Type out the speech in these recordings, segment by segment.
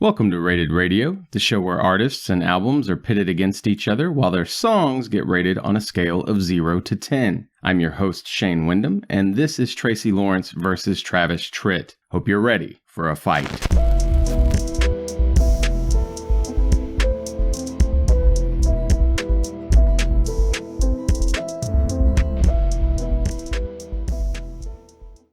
Welcome to Rated Radio, the show where artists and albums are pitted against each other while their songs get rated on a scale of 0 to 10. I'm your host, Shane Wyndham, and this is Tracy Lawrence versus Travis Tritt. Hope you're ready for a fight.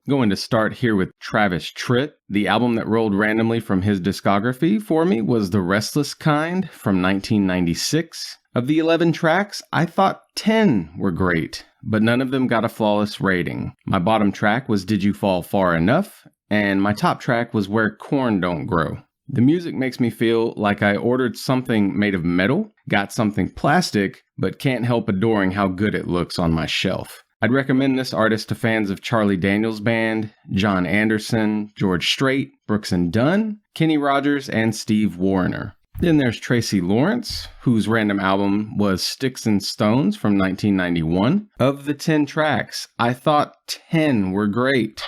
Going to start here with Travis Tritt. The album that rolled randomly from his discography for me was The Restless Kind from 1996. Of the 11 tracks, I thought 10 were great, but none of them got a flawless rating. My bottom track was Did You Fall Far Enough? And my top track was Where Corn Don't Grow. The music makes me feel like I ordered something made of metal, got something plastic, but can't help adoring how good it looks on my shelf. I'd recommend this artist to fans of Charlie Daniels Band, John Anderson, George Strait, Brooks and Dunn, Kenny Rogers, and Steve Wariner. Then there's Tracy Lawrence, whose random album was Sticks and Stones from 1991. Of the 10 tracks, I thought 10 were great,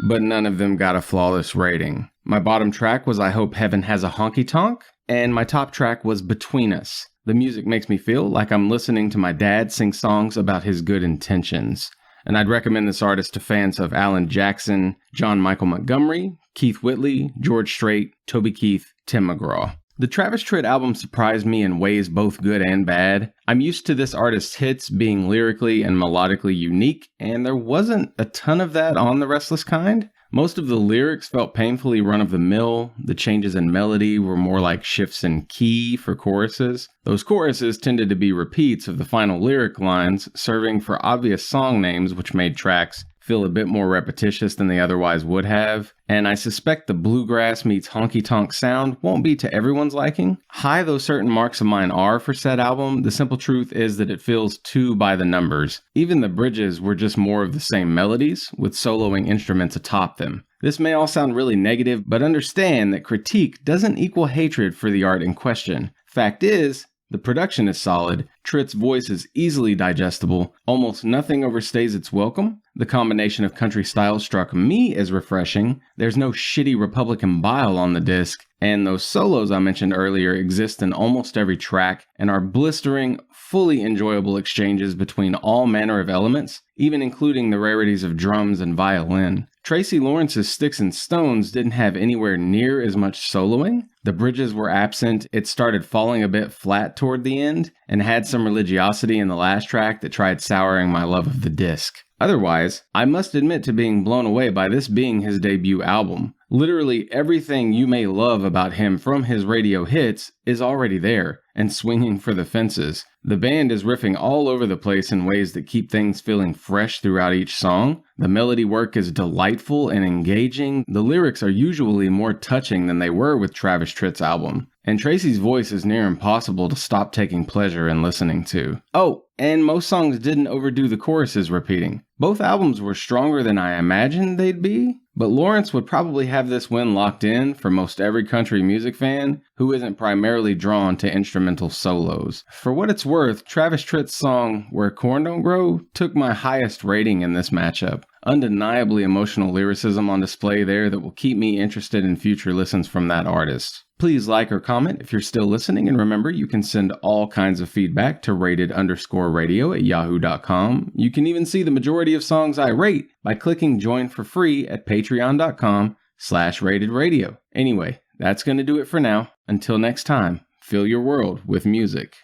but none of them got a flawless rating. My bottom track was I Hope Heaven Has a Honky Tonk, and my top track was Between Us. The music makes me feel like I'm listening to my dad sing songs about his good intentions. And I'd recommend this artist to fans of Alan Jackson, John Michael Montgomery, Keith Whitley, George Strait, Toby Keith, Tim McGraw. The Travis Tritt album surprised me in ways both good and bad. I'm used to this artist's hits being lyrically and melodically unique, and there wasn't a ton of that on The Restless Kind. Most of the lyrics felt painfully run-of-the-mill. The changes in melody were more like shifts in key for choruses. Those choruses tended to be repeats of the final lyric lines, serving for obvious song names, which made tracks feel a bit more repetitious than they otherwise would have. And I suspect the bluegrass meets honky-tonk sound won't be to everyone's liking. High though certain marks of mine are for said album, the simple truth is that it feels too by the numbers. Even the bridges were just more of the same melodies, with soloing instruments atop them. This may all sound really negative, but understand that critique doesn't equal hatred for the art in question. Fact is, the production is solid, Tritt's voice is easily digestible, almost nothing overstays its welcome. The combination of country styles struck me as refreshing, there's no shitty Republican bile on the disc, and those solos I mentioned earlier exist in almost every track and are blistering, fully enjoyable exchanges between all manner of elements, even including the rarities of drums and violin. Tracy Lawrence's Sticks and Stones didn't have anywhere near as much soloing. The bridges were absent, it started falling a bit flat toward the end, and had some religiosity in the last track that tried souring my love of the disc. Otherwise, I must admit to being blown away by this being his debut album. Literally everything you may love about him from his radio hits is already there, and swinging for the fences. The band is riffing all over the place in ways that keep things feeling fresh throughout each song. The melody work is delightful and engaging. The lyrics are usually more touching than they were with Travis Tritt's album. And Tracy's voice is near impossible to stop taking pleasure in listening to. Oh, and most songs didn't overdo the choruses repeating. Both albums were stronger than I imagined they'd be, but Lawrence would probably have this win locked in for most every country music fan who isn't primarily drawn to instrumental solos. For what it's worth, Travis Tritt's song Where Corn Don't Grow took my highest rating in this matchup. Undeniably emotional lyricism on display there that will keep me interested in future listens from that artist. Please like or comment if you're still listening, and remember you can send all kinds of feedback to rated_radio@yahoo.com. You can even see the majority of songs I rate by clicking join for free at patreon.com/ratedradio. Anyway, that's going to do it for now. Until next time, fill your world with music.